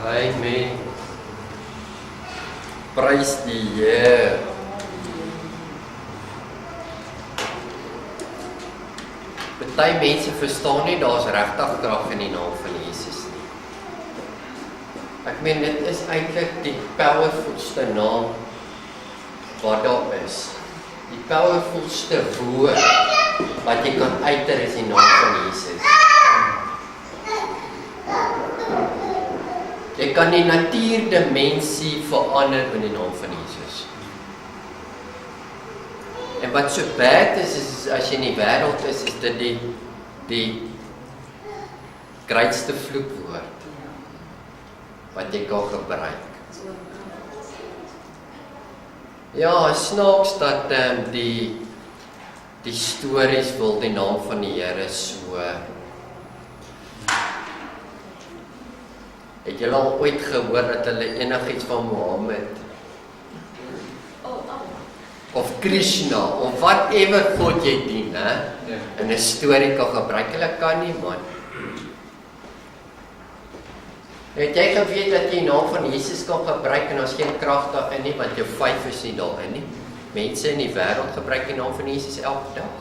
Amen. Prys die Here. Party mense verstaan nie daar's regtig krag in die naam van Jesus nie. Ek meen dit is eintlik die powerfulste naam wat daar is. Die powerfulste woord wat jy kan uiter is die naam van Jesus. Jy kan die natuurdimensie verander in die naam van Jesus. En wat so bad is as jy in die wêreld is dit die grootste vloekwoord wat jy kan gebruik. Ja, snaaks dat die stories wil die naam van die Here so. Het julle al ooit gehoor dat hulle enigiets van Mohammed of Krishna of whatever God jy dien, in 'n storie kan gebruik? Hulle kan nie, man. Het jy geweet dat jy die naam van Jesus kan gebruik en daar's geen krag daarin nie, want jou vyf is nie daarin nie? Mense in die wêreld gebruik die naam van Jesus elke dag.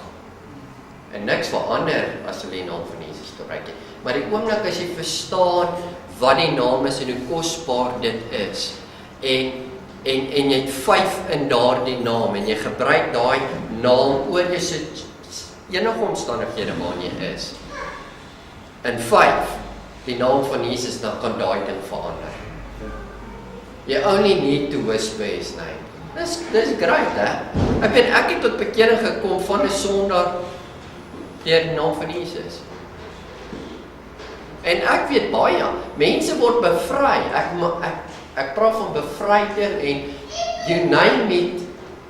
En niks verander as hulle die naam van Jesus gebruik nie. Maar die oomblik as jy verstaan wat die naam is en hoe kosbaar dit is, en jy het 5 in daardie naam, en jy gebruik daai naam oor jy enige omstandighede waarin jy is, in 5, die naam van Jesus, dan kan daai ding verander. You only need to whisper his name. Dis great, hè? Ek het tot bekering gekom van 'n Sondag deur die naam van Jesus. En ek weet baie, mense word bevry. Ek praat van bevryding en you name it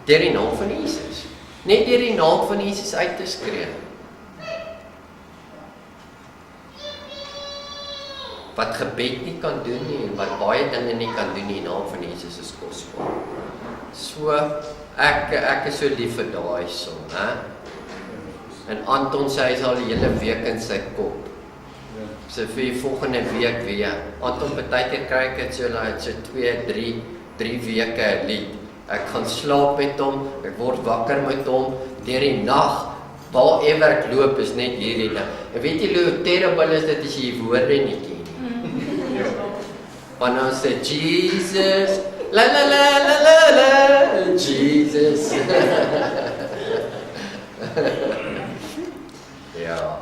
deur die naam van Jesus. Net deur die naam van Jesus uit te skree. Wat gebed nie kan doen nie en wat baie dinge nie kan doen nie, die naam van Jesus is kosbaar. So ek is so lief vir daai son, hè? En Anton sê hy is al die hele week in sy kop. So vir die volgende week weer. Anton partykeer kry ek dit so 2, 3 weke 'n lied. Ek gaan slaap met hom, ek word wakker met hom, deur die nag, waarever ek loop is net hierdie ding. En weet jy hoe terrible is dit as jy die woorde nie ken nie? Want dan sê Jesus, la la la la la la, Jesus. Ja.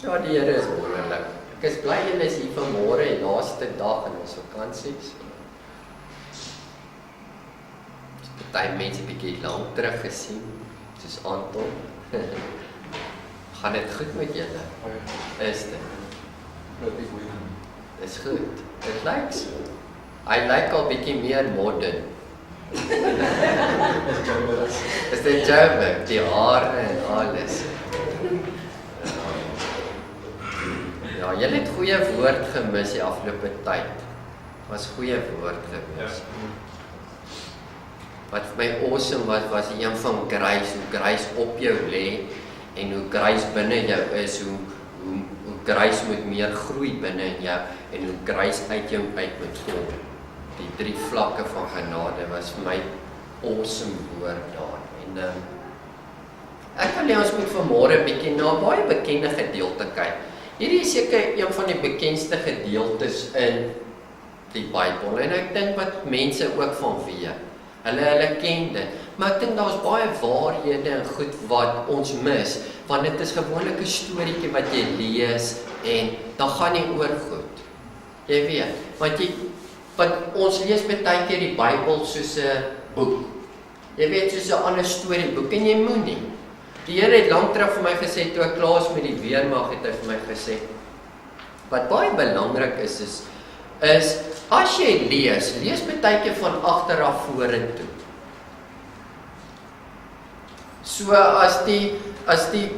Ja, die Here is wonderlik. Ek is bly julle is hier vanmôre, die laaste dag in ons vakansies. Party mense bietjie lank terug gesien, soos Anton. Gaan dit goed met julle? Is dit? Dis goed. Dit lyk so. Hy lyk al bietjie meer modern. Is dit Joburg, die hare en alles. Ja, julle het goeie woord gemis die afgelope tyd. Was goeie woord gemis. Wat vir my awesome was die een van grace, hoe grace op jou lê en hoe grace binne jou is, hoe grace moet meer groei binne in jou en hoe grace uit jou uit moet kom. Die 3 vlakke van genade was vir my awesome woord daar. En ek wil hê ons moet vanmôre 'n bietjie na 'n baie bekende gedeelte kyk. Hierdie is seker een van die bekendste gedeeltes in die Bybel en ek dink wat mense ook van weet. Hulle ken dit, maar ek dink daar's baie waarhede en goed wat ons mis, want dit is gewoonlik 'n storieetjie wat jy lees en dan gaan jy oor goed. Jy weet, want ons lees baie keer die Bybel soos 'n boek. Jy weet, soos 'n ander storieboek en jy moenie. Die Here het lank terug vir my gesê, toe ek klaar is met die weermag, het hy vir my gesê, wat baie belangrik is as jy lees baie keer van agter af vorentoe. So as die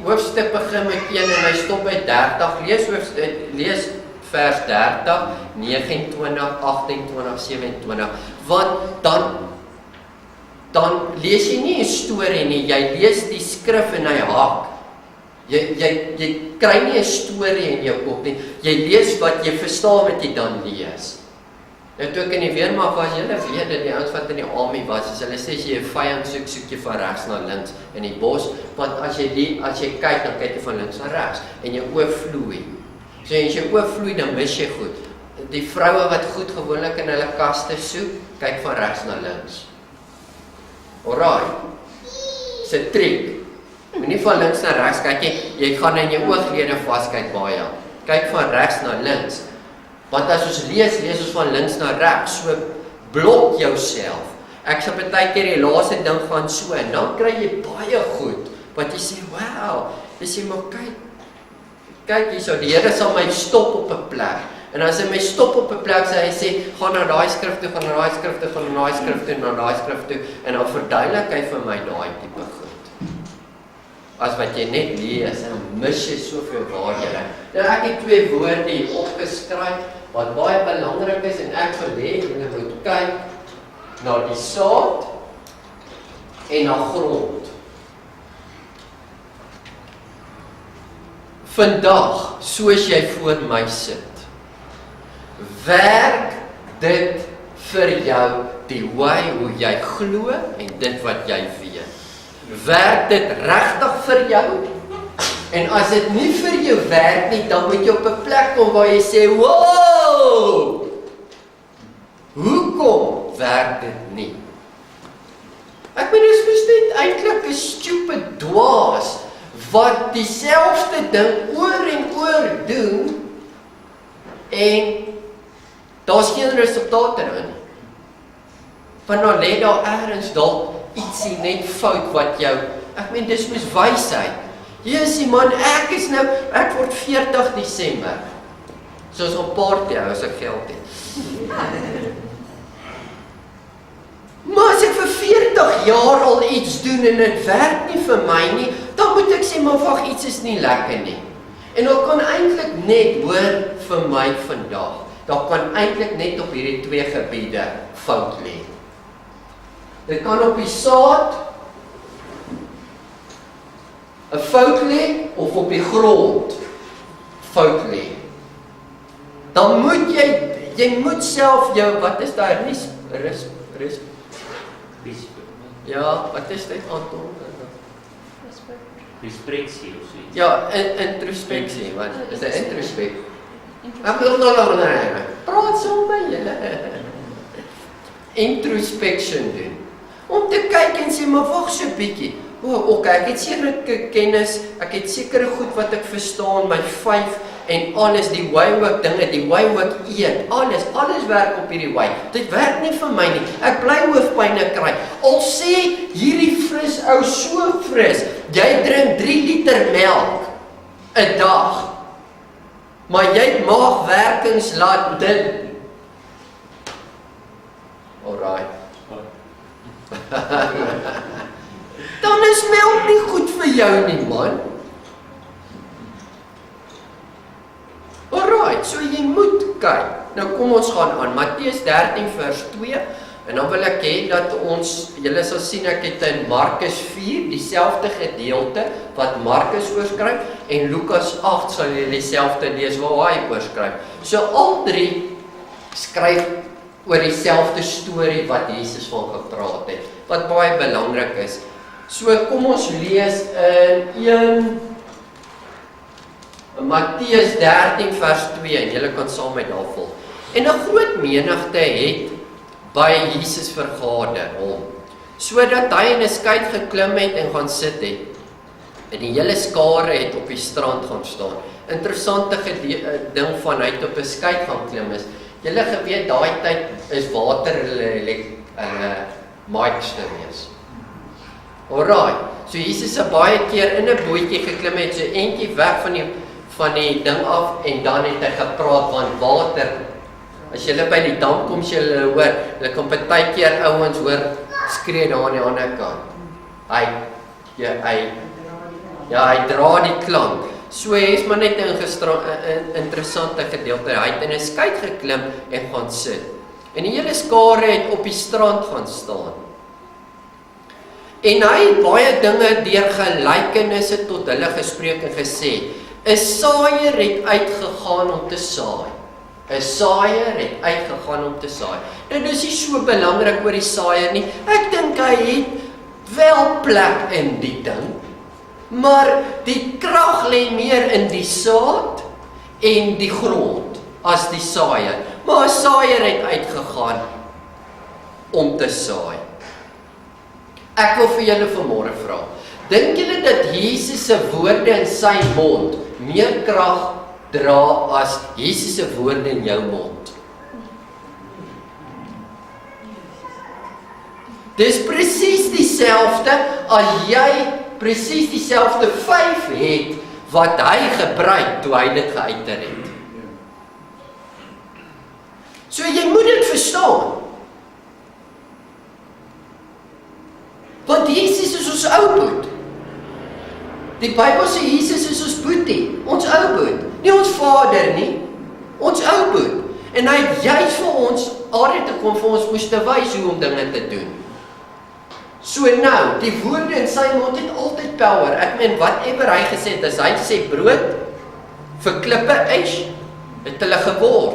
hoofstuk begin met 1 en hy stop by 30, lees vers 30, 29, 28, 27, want dan lees jy nie 'n storie nie, jy lees die skrif en hy hak. Jy kry nie 'n storie in jou kop nie. Jy lees wat jy verstaan wat jy dan lees. Nou toe ek in die weermag was, julle weet dat die ouens wat in die army was, as hulle sê as jy 'n vyand soek, soek jy van regs na links in die bos, want as jy kyk, dan kyk jy van links na regs en jou oë vloei. So as jou oë vloei, dan mis jy goed. Die vroue wat goed gewoonlik in hulle kaste soek, kyk van regs na links. Alright. Dis 'n trick. Moenie van links na regs kyk jy gaan in jou ooglede vaskyk baie. Kyk van regs na links. Want as ons lees ons van links na regs, so blok jouself. Ek sal baie keer die laaste ding gaan so, en dan kry jy baie goed, wat jy sê, wow, jy sê, maar kyk hierso, die Here sal my stop op 'n plek, en as hy my stop op 'n plek, hy sê, gaan na daai skrif toe, gaan na daai skrif toe, gaan na daai skrif toe, na daai skrif toe, en dan verduidelik hy vir my daai tipe goed. As wat jy net lees, dan mis jy soveel waarhede. Nou ek het 2 woorde hier opgeskryf, wat baie belangrik is, en ek wil hê julle moet kyk na die saad en na grond. Vandag, soos jy voor my sit, werk dit vir jou die way hoe jy glo en dit wat jy weet. Werk dit regtig vir jou? En as dit nie vir jou werk nie, dan moet jy op 'n plek kom waar jy sê, wow! Hoekom werk dit nie? Ek bedoel, dit is net eintlik 'n stupid dwaas wat dieselfde ding oor en oor doen en daar's geen resultate daarin nie. Want dan lê daar ergens dalk ietsie net fout wat jou, ek meen dis mos wysheid. Jesusie man, ek word 40 Desember. Soos op party hou as ek geld het. Maar as ek vir 40 jaar al iets doen en dit werk nie vir my nie, dan moet ek sê, maar wag, iets is nie lekker nie. En daar kan eintlik net, hoor vir my vandag, daar kan eintlik net op hierdie 2 gebiede fout lê. Dit kan op die saad 'n fout lê of op die grond fout lê. Dan moet jy moet self jou, wat is daar ja, wat is dit Anton? Introspeksie of so iets. Ja, introspeksie, wat is 'n introspek? Ek wil nog praat saam met julle. Introspection doen. Om te kyk en sê, maar wag so 'n bietjie. Okay, ek het sekere kennis, ek het sekere goed wat ek verstaan, my 5 en alles, die way hoe ek dinge, die way hoe ek eet, alles werk op hierdie way. Dit werk nie vir my nie. Ek bly hoofpyne kry. Al sê hierdie fris ou so fris, jy drink 3 liter melk 'n dag, maar jy het maagwerkings laat dit. Alright. Dan is melk nie goed vir jou nie, man. Alright, so jy moet kyk. Nou kom ons gaan aan Matteus 13 vers 2 en dan wil ek hê dat julle sal sien ek het in Markus 4 dieselfde gedeelte wat Markus oorskryf en Lukas 8 sal julle dieselfde lees waar hy oorskryf. So al 3 skryf oor dieselfde storie wat Jesus van gepraat het, wat baie belangrik is. So kom ons lees in Matteus 13 vers 2 en julle kan saam met daar volg. En 'n groot menigte het by Jesus vergader hom, sodat hy in 'n skei geklim het en gaan sit het. En die hele skare het op die strand gaan staan. Interessante ding van hy het op 'n skei gaan klim is, julle geweet daai tyd is water hulle mics gewees. Alright, so Jesus het baie keer in 'n bootjie geklim het, so eentjie weg van die ding af en dan het hy gepraat van water. As jy by die dam kom, jy hoor, hulle kan baie keer ouens hoor skree daar aan die ander kant. Hy dra die klank. So hy is maar net 'n interessante gedeelte. Hy het in 'n skei geklim en gaan sit. En die hele skare het op die strand gaan staan. En hy het baie dinge deur gelykenisse tot hulle gespreek en gesê, 'n saaier het uitgegaan om te saai. 'n Saaier het uitgegaan om te saai. Nou dis nie so belangrik oor die saaier nie. Ek dink hy het wel plek in die ding, maar die krag lê meer in die saad en die grond as die saaier. Maar 'n saaier het uitgegaan om te saai. Ek wil vir julle vanmôre vra, dink julle dat Jesus se woorde in sy mond meer krag dra as Jesus se woorde in jou mond? Dis presies dieselfde as jy presies dieselfde vyf het wat hy gebruik toe hy dit geuiter het. So jy moet dit verstaan. Want Jesus is ons ou boet. Die Bybel sê Jesus is ons boetie, ons ou boet. Nie ons vader nie, ons ou boet. En hy het juist vir ons aarde te kom vir ons moes te wys hoe om dinge te doen. So nou, die woorde in sy mond het altyd power. Ek meen, whatever hy gesê het, as hy sê brood vir klippe eis, het hulle geword.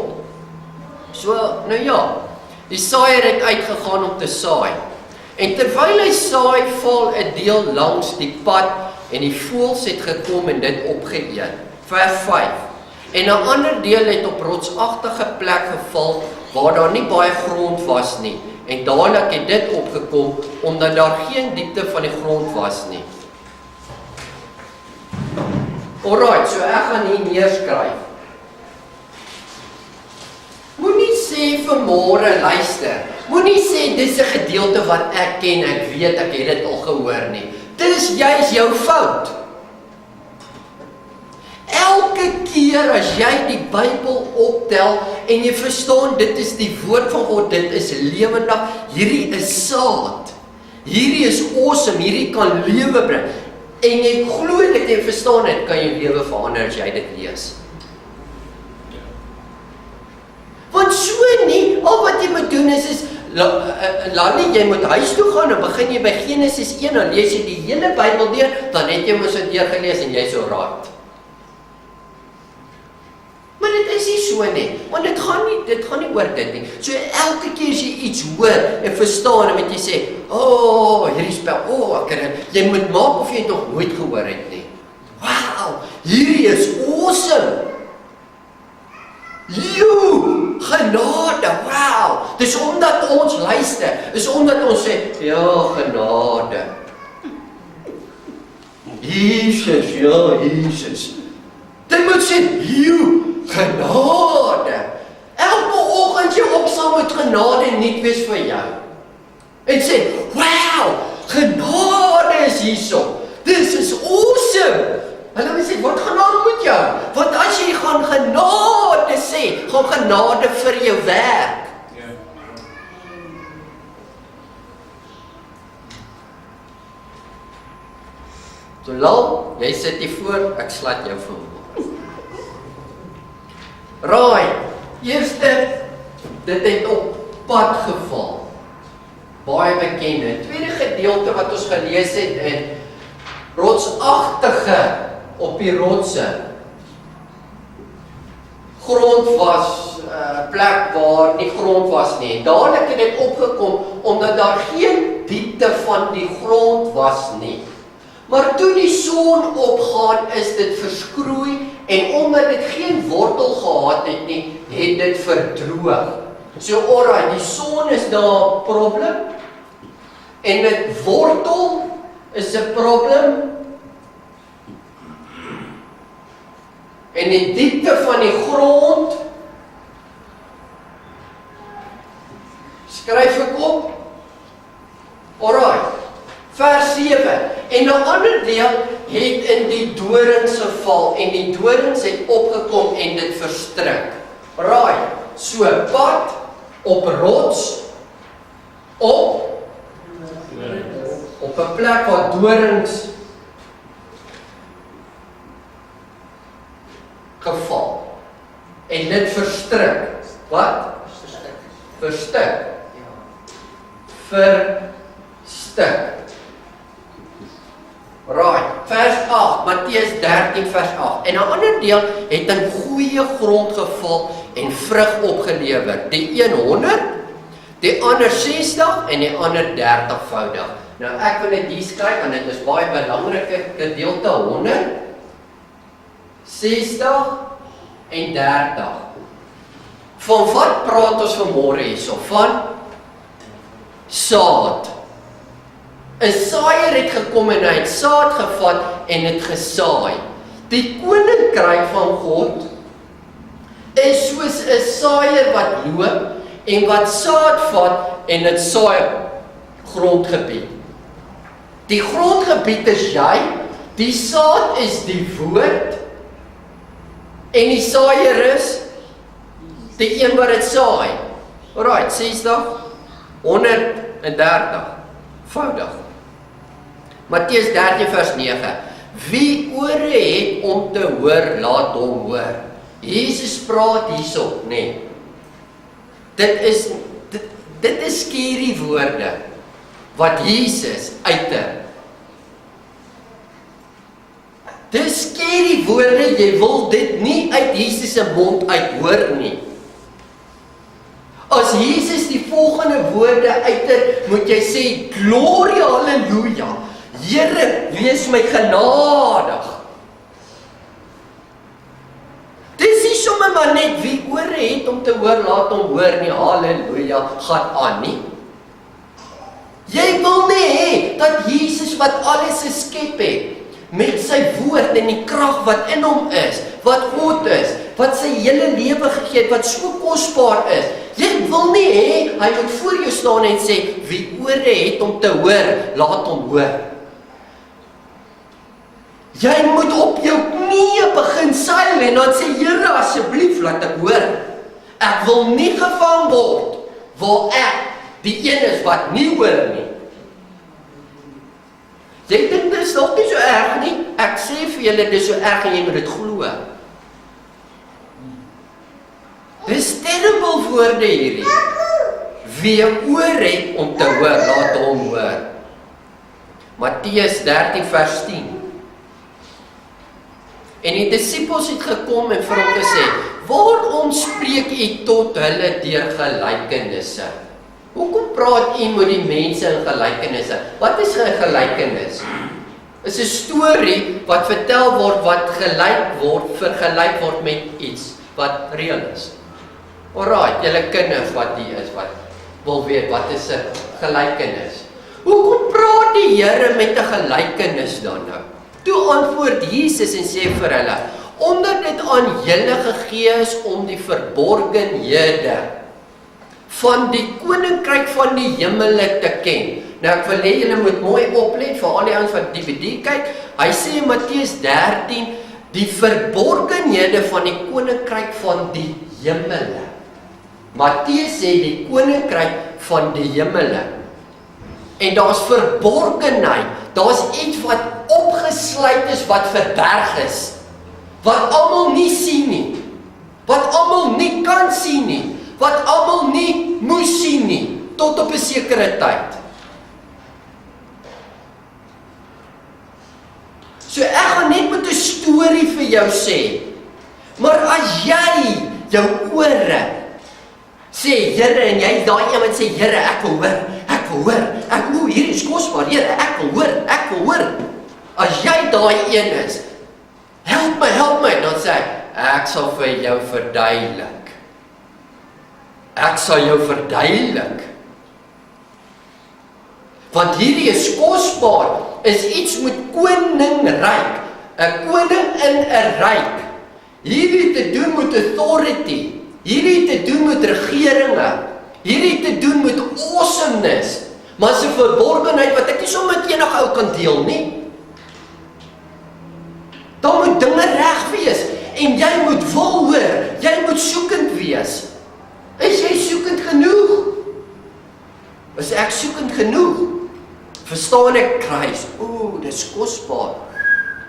So, nou ja, die saaier het uitgegaan om te saai. En terwyl hy saai, val 'n deel langs die pad en die voëls het gekom en dit opgeëet. Vers 5. En 'n ander deel het op rotsagtige plek geval waar daar nie baie grond was nie. En dadelik het dit opgekom omdat daar geen diepte van die grond was nie. Alright, so ek gaan hier neerskryf. Moenie sê vanmôre, luister. Moenie sê dis 'n gedeelte wat ek ken, ek weet, ek het dit al gehoor nie. Dit is juist jou fout. Elke keer as jy die Bybel optel en jy verstaan dit is die woord van God, dit is lewendig, hierdie is saad. Hierdie is awesome, hierdie kan lewe bring. En jy glo dit en verstaan dit, kan jou lewe verander as jy dit lees. Want so nie, al wat jy moet doen is Lani, jy moet huis toe gaan en begin jy by Genesis 1, dan lees jy die hele Bybel deur, dan het jy mos dit deurgelees en jy so raad. Maar dit is nie so nie, want dit gaan nie oor dit nie. So elke keer as jy iets hoor en verstaan, dan moet jy sê, hierdie spel, jy moet maak of jy het nog nooit gehoor het nie. Wow, hierdie is awesome. Genade, wow. Dis omdat ons luister, dis omdat ons sê, ja, genade. Jesus, ja, Jesus. Dit moet sê, genade. Elke oggend jy opstaan met genade nie wees vir jou. En sê, wow, genade is hierso. This is awesome. Hulle wil sê, wat genade met jou? Want as jy gaan genade sê, gaan genade vir jou werk. So Lal, jy sit hier voor, ek slaat jou voor. Raai, eerste, dit het op pad geval. Baie bekende. Tweede gedeelte wat ons gelees het in rotsagtige op die rotse. Grond was, plek waar nie grond was nie. Dadelik het dit opgekom, omdat daar geen diepte van die grond was nie. Maar toe die son opgaan, is dit verskroei, en omdat dit geen wortel gehad het nie, het dit verdroog. So, alright, die son is daar 'n probleem, en dit wortel is 'n probleem, en die diepte van die grond, skryf ek op, alright, vers 7, en 'n ander deel het in die dorings geval, en die dorings het opgekom en dit verstrik. Alright, so pad, op rots, op 'n plek waar dorings geval, en dit verstrik. Wat? Verstik. Verstik. Right, vers 8, Matteus 13 vers 8. En 'n ander deel het in goeie grond geval en vrug opgelewer. Die een 100, die ander 60 en die ander 30voudig. Nou ek wil dit hier skryf want dit is baie belangrike gedeelte 100, 60 en 30. Van wat praat ons vanmôre hierso? Van saad. 'n Saaier het gekom en hy het saad gevat en het gesaai. Die koninkryk van God is soos 'n saaier wat loop en wat saad vat en dit saai grondgebied. Die grondgebied is jy, die saad is die woord en die saaier is die een wat dit saai. Alright, 60, 130voudig. Matteus 13 vers 9. Wie ore het om te hoor, laat hom hoor. Jesus praat hierso, nee. Dit is skerry woorde wat Jesus uiter. Dis skerry woorde, jy wil dit nie uit Jesus se mond uit hoor nie. As Jesus die volgende woorde uiter, moet jy sê, gloria, halleluja, Here, wees my genadig. Dis nie sommer maar net wie ore het om te hoor, laat hom hoor nie, halleluja, gaan aan nie. Jy wil nie hê dat Jesus wat alles geskep het, met sy woord en die krag wat in hom is, wat God is, wat sy hele lewe gegee het, wat so kosbaar is. Jy wil nie hê hy moet voor jou staan en sê, wie ore het om te hoor, laat hom hoor. Jy moet op jou knieë begin seil en dan sê, Here, asseblief laat ek hoor. Ek wil nie gevang word waar ek die een is wat nie hoor nie. Jy dink dit is nog nie so erg nie. Ek sê vir julle, dit is so erg en jy moet dit glo. Dis terrible woorde hierdie. Wie oor het om te hoor, laat hom hoor. Matteus 13 vers 10. En die disippels het gekom en vir hom gesê, waarom spreek u tot hulle deur gelykenisse? Hoekom praat u met die mense in gelykenisse? Wat is 'n gelykenis? Is 'n storie wat vertel word wat vergelyk word met iets wat reël is. Alraai, julle kinders wat hier is, wat wil weet, wat is 'n gelykenis? Hoekom praat die Here met 'n gelykenis dan nou? Toe antwoord Jesus en sê vir hulle, omdat dit aan julle gegee is om die verborgenhede van die koninkryk van die hemele te ken. Nou ek wil hê julle moet mooi oplet vir al die ouens wat DVD kyk. Hy sê in Matteus 13, die verborgenhede van die koninkryk van die hemele. Matteus sê die koninkryk van die hemele. En daar's verborgenheid, daar's iets wat opgesluit is, wat verberg is, wat almal nie sien nie, wat almal nie kan sien nie, wat almal nie moes sien nie, tot op 'n sekere tyd. So ek gaan net met 'n storie vir jou sê, maar as jy jou ore sê, Here, en jy daai iemand sê, Here, ek wil hoor, hier is kosbaar, Here, ek wil hoor. As jy daai een is, help my, dan sê ek sal vir jou verduidelik. Ek sal jou verduidelik. Want hierdie is kosbaar, is iets met koningryk, 'n koning in 'n ryk. Hierdie te doen met authority, hierdie te doen met regeringe, hierdie te doen met awesomeness, maar se verborgenheid wat ek nie sommer met enige ou kan deel nie. Dan moet dinge reg wees en jy moet wil hoor, jy moet soekend wees. Is jy soekend genoeg? Is ek soekend genoeg? Verstaan ek kruis? O, dis kosbaar.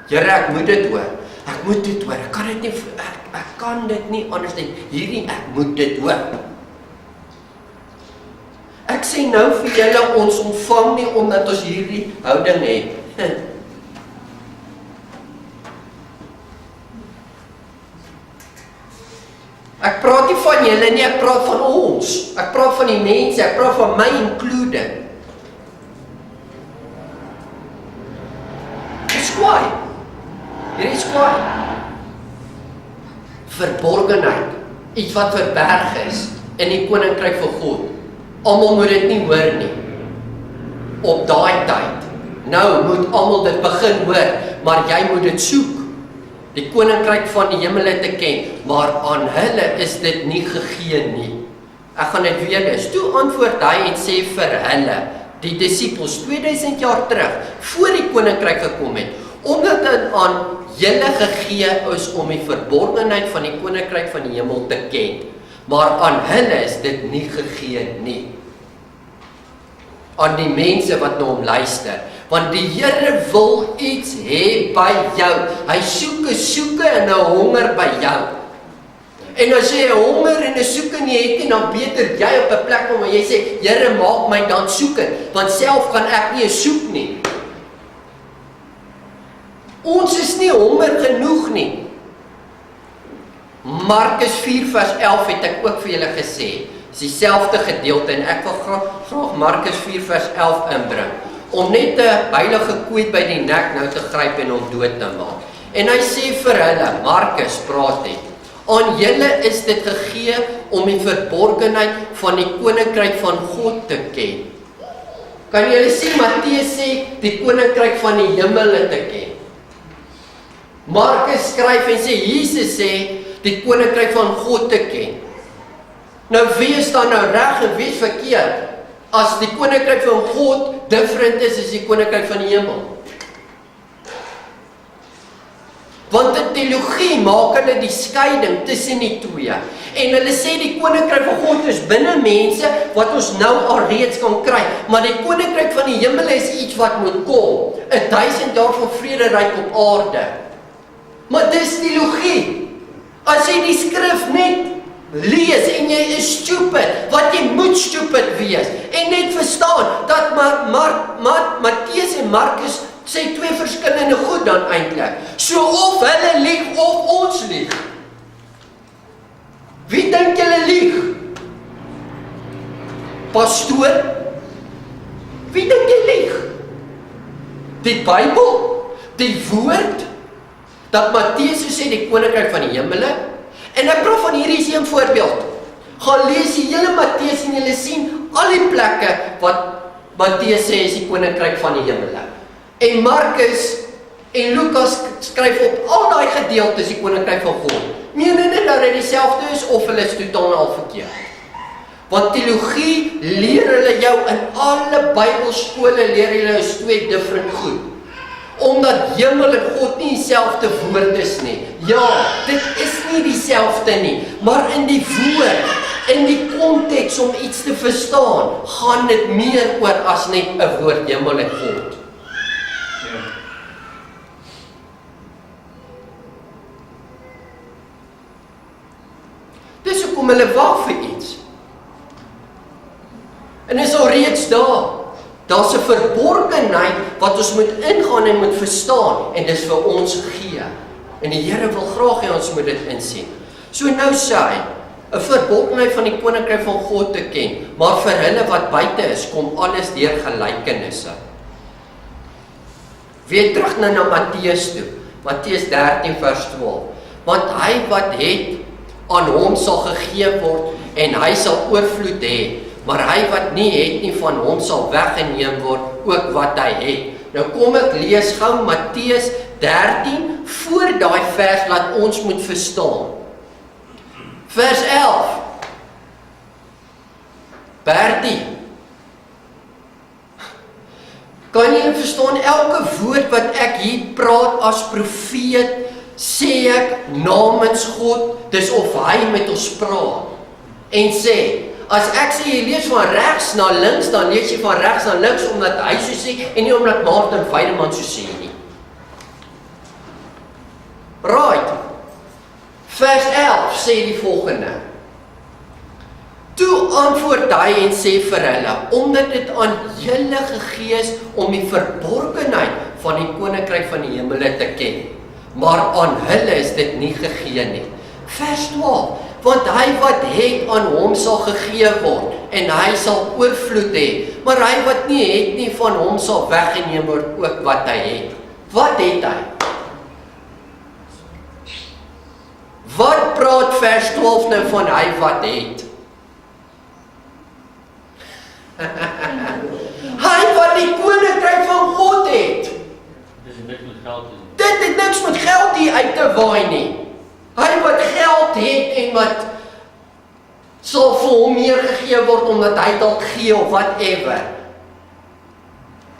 Here, ek moet dit hoor. Ek moet dit hoor. Ek kan dit nie ek kan dit nie anders nie. Hierdie ek moet dit hoor. Ek sê nou vir julle, ons ontvang nie omdat ons hierdie houding het. Ek praat nie van julle nie, ek praat van ons. Ek praat van die mense, ek praat van my included. Dis kwaai. Hier is kwaai. Verborgenheid, iets wat verberg is in die koninkryk van God. Almal moet dit nie hoor nie. Op daai tyd. Nou moet almal dit begin hoor, maar jy moet dit soek. Die koninkryk van die hemele te ken, maar aan hulle is dit nie gegee nie. Ek gaan dit weer lees. Toe antwoord hy en sê vir hulle, die disippels 2000 jaar terug, voor die koninkryk gekom het, omdat dit aan julle gegee is om die verborgenheid van die koninkryk van die hemel te ken, maar aan hulle is dit nie gegee nie. Aan die mense wat na hom luister, want die Here wil iets hê by jou. Hy soeke en 'n honger by jou. En as jy 'n honger en 'n soeke nie het nie, dan beter jy op 'n plek kom waar jy sê, Here, maak my dan soekend, want self kan ek nie soek nie. Ons is nie honger genoeg nie. Markus 4 vers 11 het ek ook vir julle gesê. Dis dieselfde gedeelte en ek wil graag Markus 4 vers 11 inbring. Om net 'n heilige koet by die nek nou te gryp en hom dood te maak. En hy sê vir hulle, Markus praat dit, aan julle is dit gegee om die verborgenheid van die koninkryk van God te ken. Kan julle sien, Matteus sê, die koninkryk van die hemele te ken. Markus skryf en sê, Jesus sê, die koninkryk van God te ken. Nou wie is dan nou reg en wie is verkeerd? As die koninkryk van God different is as die koninkryk van die hemel. Want in teologie maak hulle die skeiding tussen die twee. En hulle sê die koninkryk van God is binne mense wat ons nou alreeds kan kry. Maar die koninkryk van die hemel is iets wat moet kom. 1000 jaar van vrederyk op aarde. Maar dis teologie. As jy die skrif net lees en jy is stupid, wat jy moet stupid wees, en net verstaan, dat Matteus en Markus sê twee verskillende goed dan eintlik. So of hulle lieg, of ons lieg. Wie dink julle lieg? Pastoor? Wie dink jy lieg? Die Bybel? Die woord? Dat Matteus sê die koninkryk van die hemele? En ek praat van hierdie is 'n voorbeeld. Gaan lees die hele Matteus en julle sien al die plekke wat Matteus sê is die koninkryk van die hemele. En Markus en Lukas skryf op al daai gedeeltes die koninkryk van God. Meen hulle dat dit dieselfde is of hulle is totaal verkeerd? Want teologie leer hulle jou in alle Bybelskole leer hulle is twee different goed. Omdat hemel en God nie dieselfde woord is nie. Ja, dit is nie dieselfde nie, maar in die woord, in die konteks om iets te verstaan, gaan dit meer oor as net 'n woord hemel en God. Ja. Dis hoekom hulle wag vir iets. En is al reeds daar. Daar's 'n verborgenheid wat ons moet ingaan en moet verstaan en dis vir ons gegee. En die Here wil graag hê ons moet dit insien. So nou sê hy, 'n verborgenheid van die koninkryk van God te ken, maar vir hulle wat buite is, kom alles deur gelykenisse. Weer terug nou na Matteus toe. Matteus 13 vers 12. Want hy wat het, aan hom sal gegee word en hy sal oorvloed hê. Maar hy wat nie het nie, van hom sal weggeneem word, ook wat hy het. Nou kom ek lees gou Matteus 13, voor daai vers laat ons moet verstaan. Vers 11. Bertie. Kan jy verstaan, elke woord wat ek hier praat as profeet, sê ek namens God, dis of hy met ons praat. En sê, as ek sê jy lees van regs na links, dan lees jy van regs na links omdat hy so sê en nie omdat Martin Weideman so sê nie. Right. Vers 11 sê die volgende. Toe antwoord hy en sê vir hulle, omdat dit aan julle gegee is om die verborgenheid van die koninkryk van die hemele te ken, maar aan hulle is dit nie gegee nie. Vers 12, want hy wat het aan hom sal gegee word, en hy sal oorvloed hê, maar hy wat nie het nie, van hom sal weggeneem word ook wat hy het. Wat het hy? Wat praat vers 12 nou van hy wat het? Hy wat die koninkryk van God het. Dit het niks met geld hier uit te waai nie. Hy wat geld het en wat sal vir hom meer gegee word omdat hy dalk gee of whatever.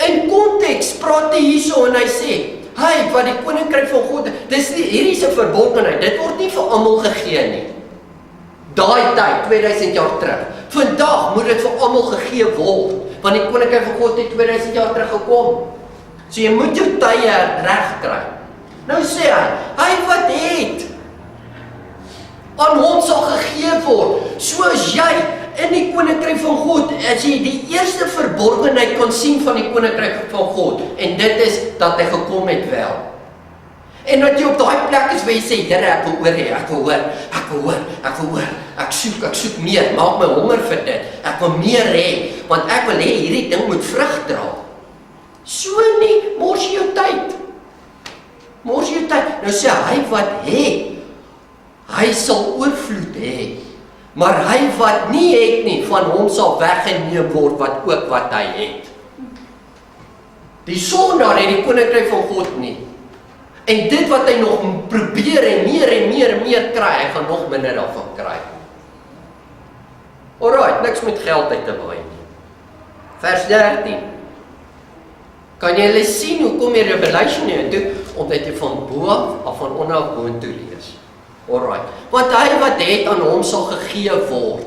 In konteks praat hy hierso en hy sê, hy wat die koninkryk van God, hierdie is 'n verbondenheid, dit word nie vir almal gegee nie. Daai tyd, 2000 jaar terug. Vandag moet dit vir almal gegee word, want die koninkryk van God het 2000 jaar terug gekom. So jy moet jou tye reg kry. Nou sê hy wat het, aan hom sal gegee word. Soos jy in die koninkryk van God, as jy die eerste verborgenheid kan sien van die koninkryk van God, en dit is dat hy gekom het wel. En dat jy op daai plek is waar jy sê, Here, ek wil hoor hê, ek wil hoor, ek soek meer, maak my honger vir dit, ek wil meer hê, want ek wil hê hierdie ding moet vrug dra. So nie, mors jy jou tyd. Nou sê hy wat het, hy sal oorvloed hê, maar hy wat nie het nie, van hom sal weggeneem word wat hy het. Die sondaar het die koninkryk van God nie. En dit wat hy nog probeer en meer kry, hy gaan nog minder daarvan kry. Alright, niks met geld uit te waai nie. Vers 13. Kan jy hulle sien hoe kom jy Revelation in toe? Omdat jy van bo af van onder af boontoe lees. Alright. Want hy wat het aan hom sal gegee word.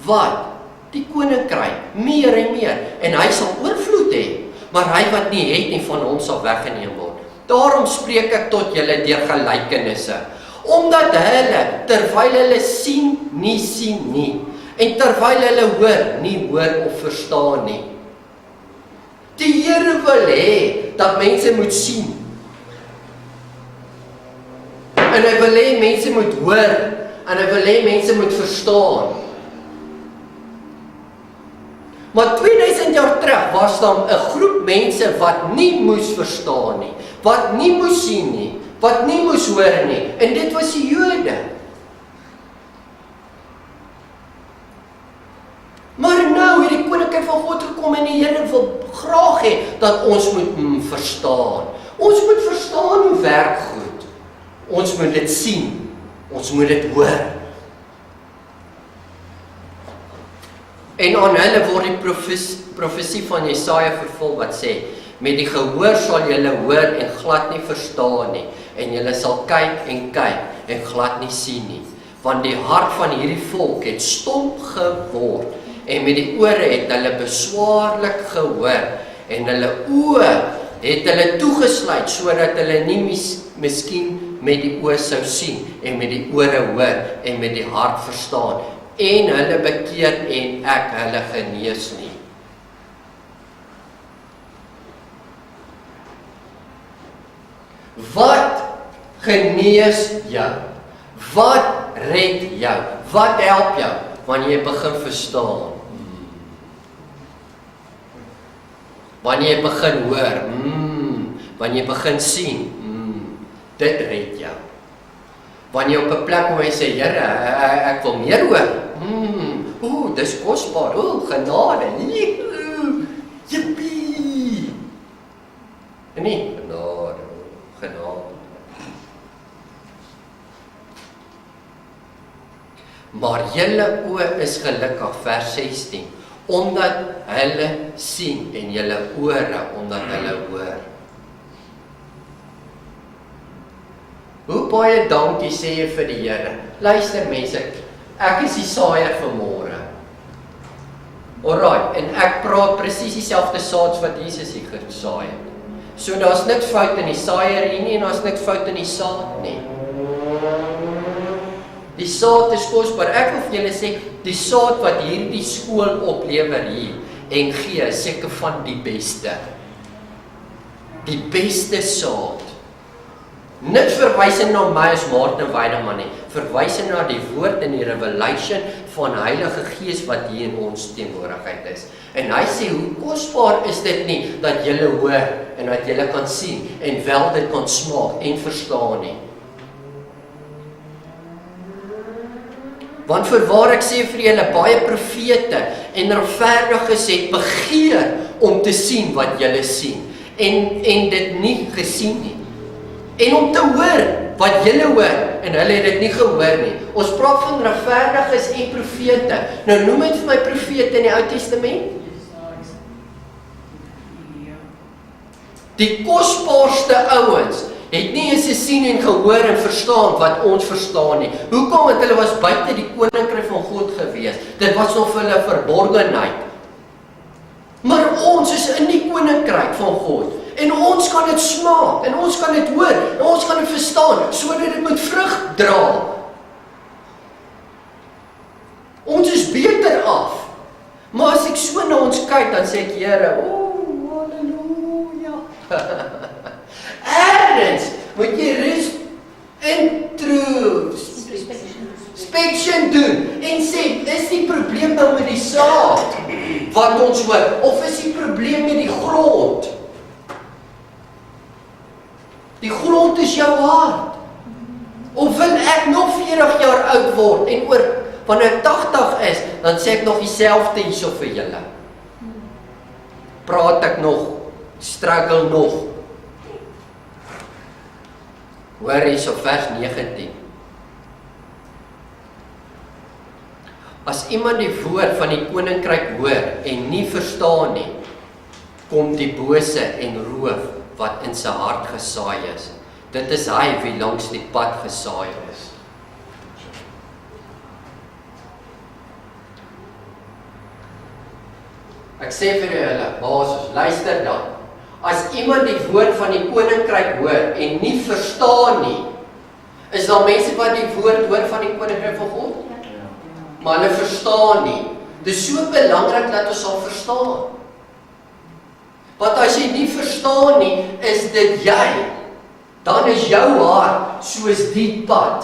Wat? Die koninkryk, meer en meer. En hy sal oorvloed hê, maar hy wat nie het nie, van hom sal weggeneem word. Daarom spreek ek tot julle deur gelykenisse, omdat hulle, terwyl hulle sien nie, en terwyl hulle hoor, nie hoor of verstaan nie. Die Here wil hê dat mense moet sien. En hy wil hê mense moet hoor, en hy wil hê mense moet verstaan. Maar 2000 jaar terug was daar 'n groep mense wat nie moes verstaan nie, wat nie moes sien nie, wat nie moes hoor nie, en dit was die Jode. Maar nou het die koninkryk van God gekom en die Here wil graag hê dat ons moet verstaan. Ons moet verstaan hoe werk goed. Ons moet dit sien. Ons moet dit hoor. En aan hulle word die profesie van Jesaja vervul wat sê, met die gehoor sal julle hoor en glad nie verstaan nie, en julle sal kyk en glad nie sien nie, want die hart van hierdie volk het stomp geword, en met die ore het hulle beswaarlik gehoor, en hulle oë het hulle toegesluit, sodat hulle nie miskien met die oë sou sien, en met die ore hoor, en met die hart verstaan, en hulle bekeer en ek hulle genees nie. Wat genees jou? Wat red jou? Wat help jou? Wanneer jy begin verstaan. Wanneer jy begin hoor. Wanneer jy begin sien. Dit red jou. Wanneer jy op 'n plek waar jy sê, Here, ek wil meer hoor. Dis kosbaar. Genade. Jippie. Nee, genade. Maar julle oë is gelukkig, vers 16, omdat hulle sien en julle ore omdat hulle hoor. Hoe baie dankie sê jy vir die Here? Luister mense, ek is die saaier vanmôre. Alright, en ek praat presies dieselfde saad wat Jesus hier gesaai het. So daar's niks fout in die saaier hier nie, en daar's niks fout in die saad nie. Die saad is kosbaar. Ek wil vir julle sê, die saad wat hierdie skool oplewer hier en gee, is seker van die beste. Die beste saad. Niks verwysing na my as Martin Weideman nie, verwysing na die woord in die revelation van die Heilige Gees wat hier in ons teenwoordigheid is. En hy sê, hoe kosbaar is dit nie, dat julle hoor, en dat julle kan sien, en wel dit kan smaak, en verstaan nie. Want voorwaar ek sê vir julle, baie profete en regverdiges het begeer om te sien wat julle sien, en dit nie gesien nie. En om te hoor wat julle hoor, en hulle het dit nie gehoor nie. Ons praat van regverdiges en profete. Nou noem het vir my profete in die Ou Testament. Die kosbaarste ouens het nie eens gesien en gehoor en verstaan wat ons verstaan nie. Hoekom? Want hulle was buite die koninkryk van God gewees. Dit was nog vir hulle verborgenheid. Maar ons is in die koninkryk van God. En ons kan dit smaak, en ons kan dit hoor, en ons kan dit verstaan, sodat dit moet vrug dra. Ons is beter af. Maar as ek so na ons kyk, dan sê ek, Here, halleluja. Ergens moet jy inspection doen, en sê, is die probleem nou met die saad, wat ons hoor, of is die probleem met die grond? Die grond is jou hart. Of wil ek nog 40 jaar oud word en oor, wanneer ek 80 is, dan sê ek nog dieselfde hierso vir julle. Praat ek nog, struggle nog. Hoor hierso vers 19. As iemand die woord van die koninkryk hoor en nie verstaan nie, kom die bose en roof wat in sy hart gesaai is. Dit is hy wie langs die pad gesaai is. Ek sê vir julle, basis, luister dan. As iemand die woord van die koninkryk hoor en nie verstaan nie, is daar mense wat die woord hoor van die koninkryk van God? Maar hulle verstaan nie. Dit is so belangrik dat ons sal verstaan. Want as jy nie verstaan nie, is dit jy. Dan is jou hart soos die pad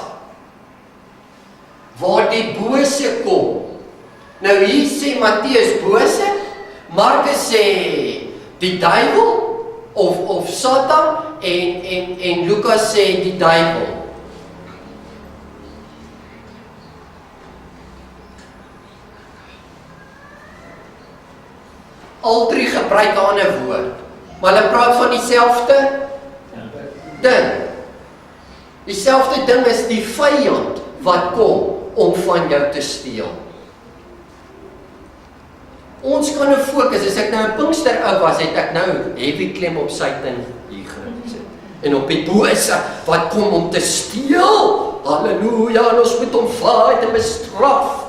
waar die bose kom. Nou hier sê Matteus bose, Markus sê die duiwel of Satan en Lukas sê die duiwel. Al drie gebruik 'n ander woord, maar hulle praat van dieselfde ding. Dieselfde ding is die vyand wat kom om van jou te steel. Ons kan nou fokus, as ek nou 'n Pinkster ou was, het ek nou heavy klem op Satan hier gesit. En op die bose wat kom om te steel. Halleluja, en ons moet hom fight en bestraf.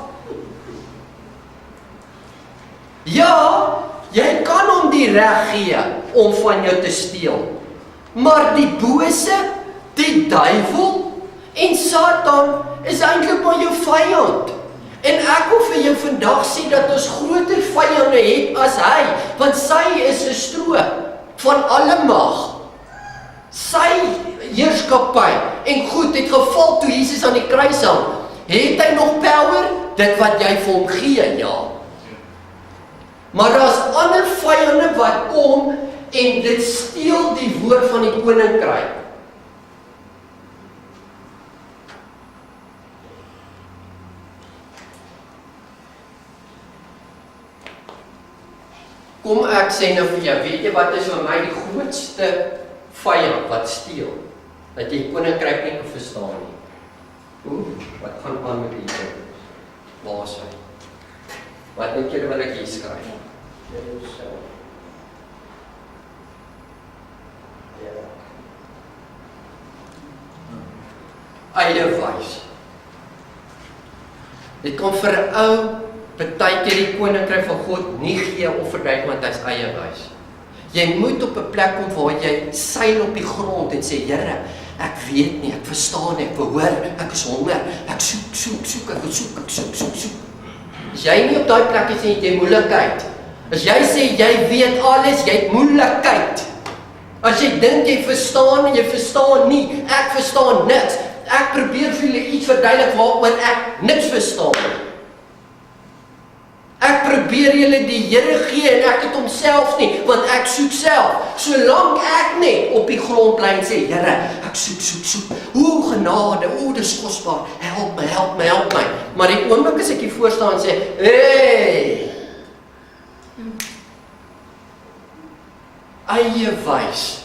Ja, jy kan hom die reg gee om van jou te steel. Maar die bose, die duiwel en Satan is eintlik maar jou vyand. En ek wil vir jou vandag sê dat ons groter vyande het as hy, want sy is 'n stroop van alle mag. Sy heerskappy en goed het geval toe Jesus aan die kruis hang. Het hy nog power? Dit wat jy vir hom gee, ja. Maar daar's ander vyande wat kom en dit steel die woord van die koninkryk. Kom ek sê nou vir jou, weet jy wat is vir my die grootste vyand wat steel? Dat jy die koninkryk nie kan verstaan nie. Wat gaan aan met die waar is hy? Wat dink julle wat ek hier skryf? Eie wys. Dit kan vir 'n ou partykeer die koninkryk van God nie gee of verduidelik want hy's eie wys. Jy moet op 'n plek kom waar jy seil op die grond en sê, Here, ek weet nie, ek verstaan nie, ek verhoor, ek is honger, ek soek. As jy nie op daai plek is en jy moeilikheid. As jy sê jy weet alles, jy het moeilikheid. As jy dink jy verstaan nie. Ek verstaan niks. Ek probeer vir julle iets verduidelik waaroor ek niks verstaan nie. Ek probeer julle die Here gee en ek het homself nie, want ek soek self. Solank ek net op die grond bly en sê, Here, ek soek. O genade, o dis kosbaar. Help my. Maar die oomblik as ek hier voor staan en sê, hey, eie wys.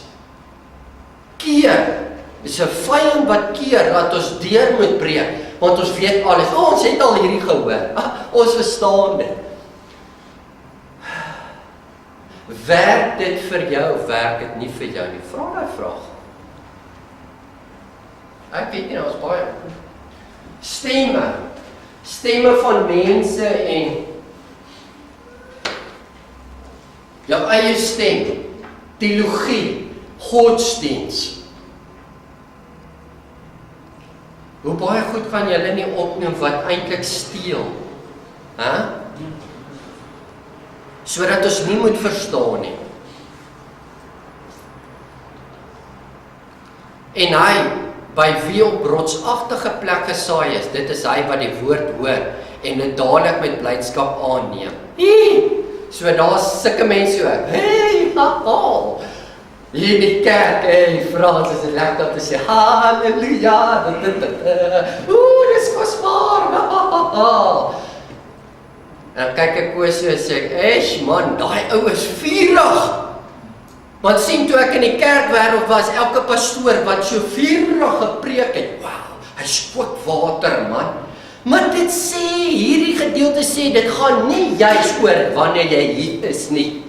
Keer. Dis 'n vyand wat keer, laat ons deur moet breek, want ons weet alles. Ons het al hierdie gehoor. Ons verstaan dit. Werk dit vir jou of werk dit nie vir jou nie? Vra daai vraag. Ek weet nie, ons baie stemme van mense en jou eie stem, teologie, godsdiens. Hoe baie goed kan julle nie opneem wat eintlik steel? Sodat ons nie moet verstaan nie. En hy, by wie op rotsagtige plek gesaai is, dit is hy wat die woord hoor en dit dadelik met blydskap aanneem. So daar's sulke mense ook. Hier in die kerk, Frans, is dit lekker om te sê, halleluja, dis kosbaar, en kyk ek Koos so en sê, man, daai ou is vurig. Want sien, toe ek in die kerkwêreld was, elke pastoor wat so vurig gepreek het, wow, hy spook water, man. Maar dit sê, hierdie gedeelte sê, dit gaan nie juis oor wanneer jy hier is nie.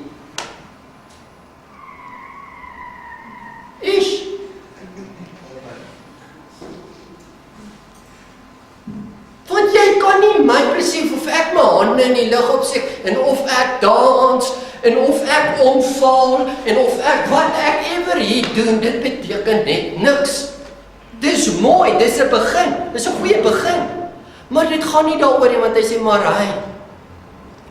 Want jy kan nie my presief of ek my hande in die lug opsteek en of ek dans en of ek omval en of ek wat ek ever hier doen, dit beteken net niks. Dis mooi, dis 'n begin, dis 'n goeie begin. Maar dit gaan nie daaroor nie, want hy sê maar hy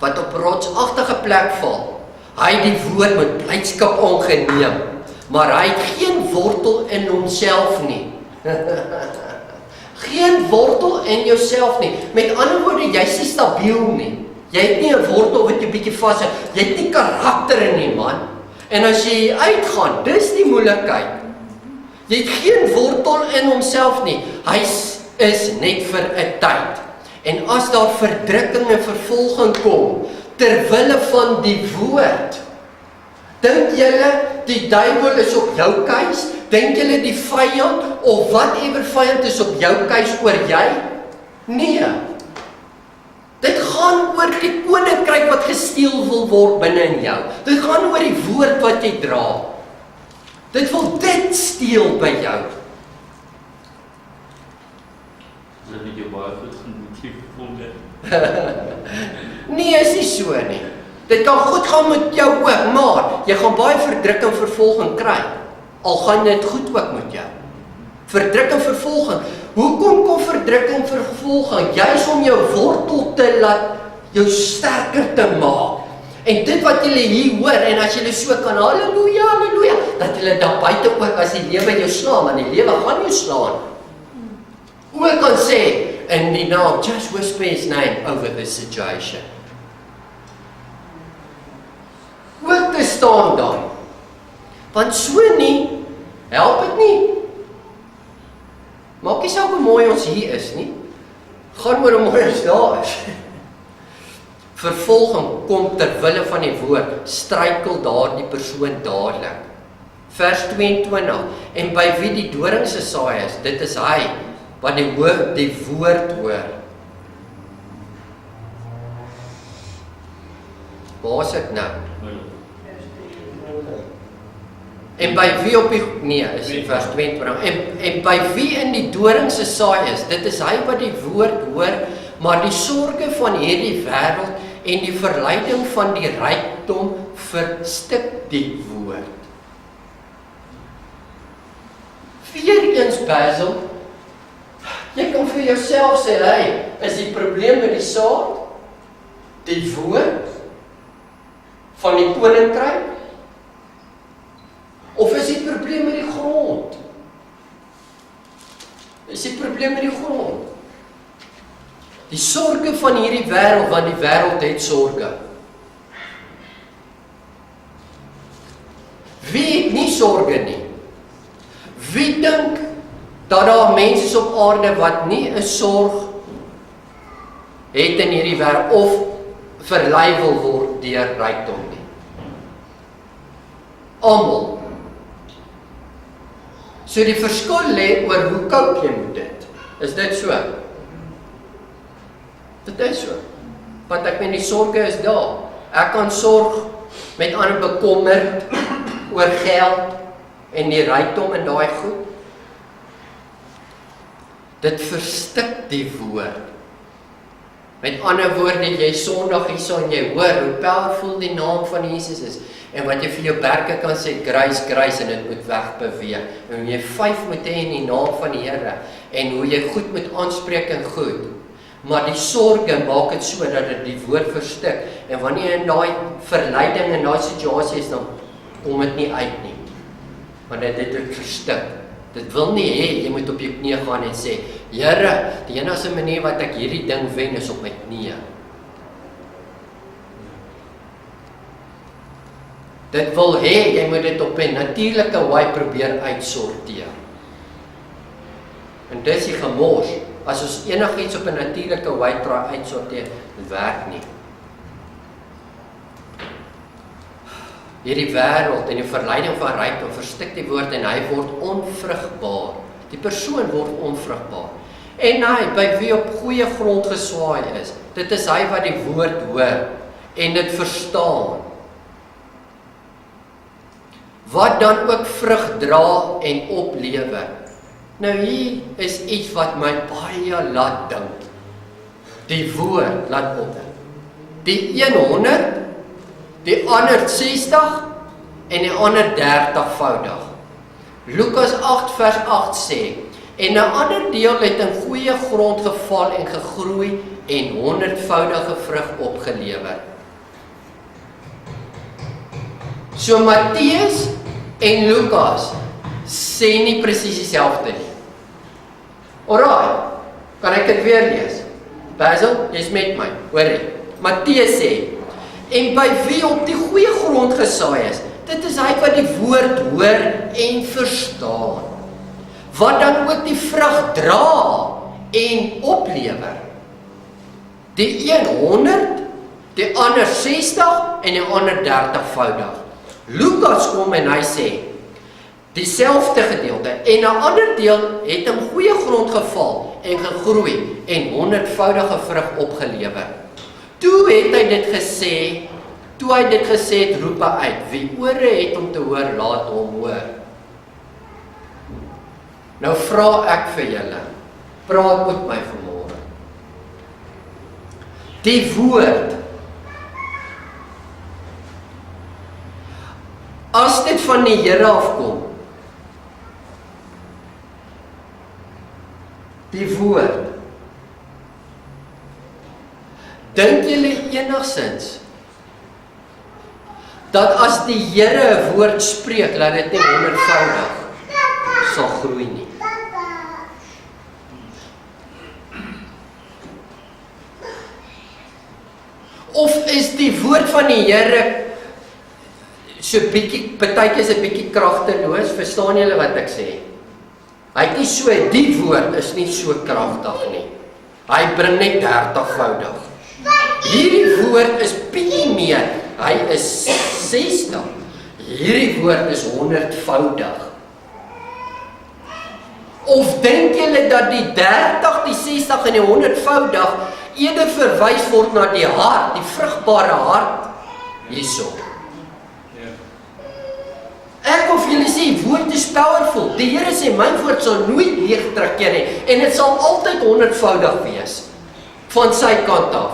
wat op rotsagtige plek val, hy die woord met blydskap aangeneem, maar hy het geen wortel in homself nie. Geen wortel in jouself nie. Met ander woorde, jy's nie stabiel nie. Jy het nie 'n wortel wat jy bietjie vas het. Jy het nie karakter nie, man. En as jy uitgaan, dis die moeilikheid. Jy het geen wortel in homself nie. Hy is net vir 'n tyd. En as daar verdrukking en vervolging kom, ter wille van die woord, dink julle die duiwel is op jou keus? Dink julle die vyand of whatever vyand is op jou keus oor jy? Nee. Dit gaan oor die koninkryk wat gesteel wil word binne in jou. Dit gaan oor die woord wat jy dra. Dit wil dit steel by jou. Dat het jou baie goed gemotief gevoel het. Nee, is nie so nie. Dit kan goed gaan met jou ook, maar jy gaan baie verdrukking en vervolging kry. Al gaan dit goed ook met jou. Verdrukking en vervolging. Hoekom kom verdrukking en vervolging? Juis om jou wortel te laat, jou sterker te maak. En dit wat julle hier hoor, en as julle so kan, halleluja, halleluja, dat julle daar buite ook as die lewe jou slaan, want die lewe gaan jou slaan. Ook kan sê, in die naam, just whisper his name over this situation. Ook te staan daar. Want so nie, help het nie. Maak nie saak hoe mooi ons hier is nie. Gaan oor hoe mooi ons daar is. Vervolging kom ter wille van die woord, struikel daar die persoon dadelik. Vers 22, en by wie die doring gesaai is, dit is hy, wat die woord hoor. Waar is ek nou? En by wie op die, nee, is die vers 22, en by wie in die doring gesaai is, dit is hy wat die woord hoor, maar die sorge van hierdie wêreld en die verleiding van die rykdom verstik die woord. Weereens, Basil, jy kan vir jouself sê, hey, is die probleem met die saad, die woord van die koninkryk, of is die probleem met die grond. Dis die probleem met die grond. Die sorge van hierdie wêreld, want die wêreld het sorge. Wie het nie sorge nie? Wie dink dat daar mense is op aarde wat nie 'n sorg het in hierdie wêreld of verlei wil word deur rykdom nie? Almal. So die verskil lê oor hoe koop jy met dit. Is dit so? Dit is so. Want ek meen die sorge is daar. Ek kan sorg met ander bekommerd oor geld en die rykdom en daai goed. Dit verstik die woord. Met ander woorde, jy Sondag hierso en jy hoor hoe powerful die naam van Jesus is. En wat jy vir jou berge kan sê, grace, grace, en dit moet wegbeweeg. En hoe jy 5 moet hê in die naam van die Here. En hoe jy goed moet aanspreek en goed. Maar die sorge maak dit so dat dit die woord verstik. En wanneer jy in daai verleiding en daai situasie is, dan kom dit nie uit nie. Want dit verstik. Dit wil nie hê, jy moet op jou knie gaan en sê, Here, die enigste manier wat ek hierdie ding wen is op my knie. Dit wil hê, jy moet dit op 'n natuurlike wyse probeer uitsorteer. En dis die gemors. As ons enigiets op 'n natuurlike wyse probeer uitsorteer, dit werk nie. Hierdie wêreld en die verleiding van rykdom verstik die woord en hy word onvrugbaar. Die persoon word onvrugbaar. En hy, by wie op goeie grond geswaai is, dit is hy wat die woord hoor en dit verstaan. Wat dan ook vrug dra en oplewer. Nou hier is iets wat my baie laat dink. Die woord laat opdink. Die 100, die ander 60 en die ander 30voudig. Lukas 8 vers 8 sê, en 'n ander deel het in goeie grond geval en gegroei en 100voudige vrug opgelewer. So Matteus en Lukas sê nie presies dieselfde nie. Alraai, kan ek dit weer lees? Basil, jy's met my, hoorie. Matteus sê, en by wie op die goeie grond gesaai is, dit is hy wat die woord hoor en verstaan. Wat dan ook die vrug dra en oplewer. Die 100, die ander 60 en die ander 30voudig. Lukas kom en hy sê, dieselfde gedeelte, en 'n ander deel het in goeie grond geval en gegroei en 100voudige vrug opgelewer. Toe het hy dit gesê, het roep hy uit, wie ore het om te hoor, laat hom hoor. Nou vra ek vir julle, praat met my vanmôre. Die woord, as dit van die Here afkom, die woord, dink julle enigsins dat as die Here 'n woord spreek, laat dit nie 100voudig sal groei nie. Of is die woord van die Here so bietjie, partykeer is 'n bietjie kragteloos, verstaan julle wat ek sê? Hy het nie so, die woord is nie so kragtig nie. Hy bring net 30voudig. Hierdie woord is bietjie meer, hy is 60. Hierdie woord is 100voudig. Of dink julle dat die 30, die 60 en die 100voudig eerder verwys word na die hart, die vrugbare hart hierso? Ek of julle sê, woord is powerful. Die Here sê, my woord sal nooit leeg terugkeer nie, en dit sal altyd 100voudig wees, van sy kant af.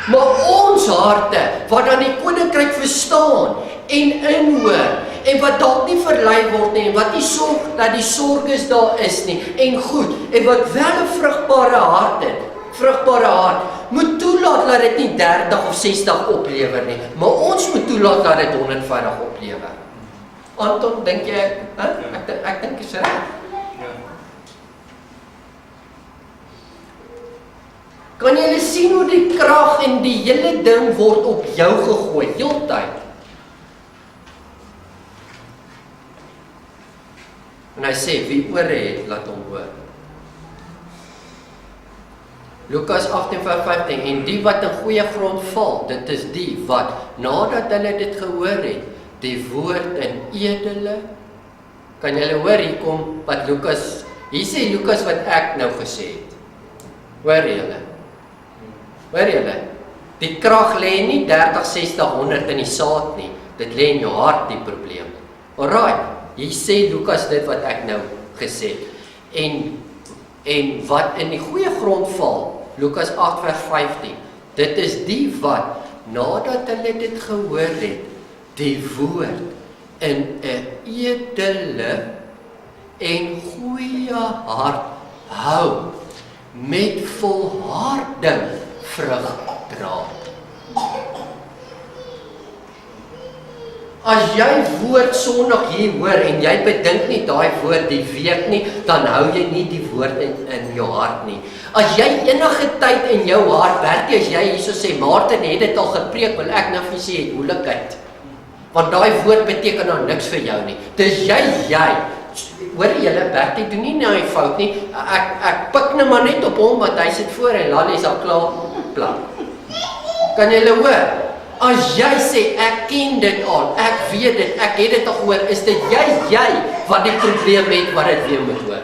Maar ons harte, wat dan die koninkryk verstaan, en inhoor, en wat dalk nie verlei word nie, en wat nie sorg, dat die sorges daar is nie, en goed, en wat wel 'n vrugbare hart het, moet toelaat dat dit nie 30 of 60 oplewer nie, maar ons moet toelaat dat dit 100voudig oplewer. Anton, dink jy ek dink is reg. Ja. Kan jy sien hoe die krag en die hele ding word op jou gegooi, heeltyd? En hy sê, wie ore het, laat hom hoor. Lukas 18:15, en die wat in goeie grond val, dit is die wat, nadat hulle dit gehoor het, die woord in edele, kan julle hoor, hier kom wat Lukas, hier sê Lukas wat ek nou gesê het. Hoor julle? Hoor julle? Die krag lê nie 30, 60, 100 in die saad nie, dit lê in jou hart die probleem. Alright, hier sê Lukas dit wat ek nou gesê het. En wat in die goeie grond val, Lukas 8:15, dit is die wat, nadat hulle dit gehoor het, die woord in 'n edele en goeie hart hou, met volharding vrug dra. As jy woord Sondag hier hoor en jy bedink nie daai woord die week nie, dan hou jy nie die woord in jou hart nie. As jy enige tyd in jou hart werk, as jy hierso sê, Maarten het dit al gepreek, wil ek nou vir sê, het moeilikheid. Want daai woord beteken nou niks vir jou nie. Dis jy. Hoor julle, Bertie doen nie nou 'n fout nie. Ek pik nou maar net op hom, want hy sit voor en Lali is al klaar plan. Kan julle hoor? As jy sê, ek ken dit al, ek weet dit, ek het dit al gehoor, is dit jy wat die probleem het, wat dit weer moet hoor.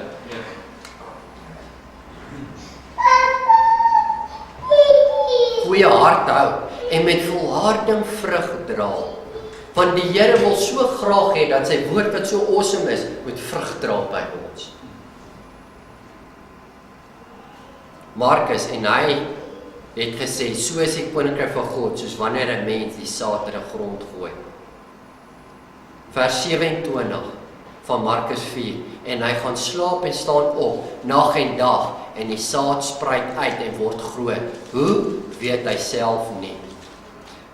Goeie hart hou, en met volharding vrug dra. Want die Here wil so graag hê, dat sy woord wat so awesome is, moet vrug dra by ons. Markus, en hy het gesê, so is die koninkryk van God, soos wanneer 'n mens die saad in 'n grond gooi. Vers 27 van Markus 4, en hy gaan slaap en staan op, nag en dag, en die saad spruit uit en word groot. Hoe? Weet hy self nie.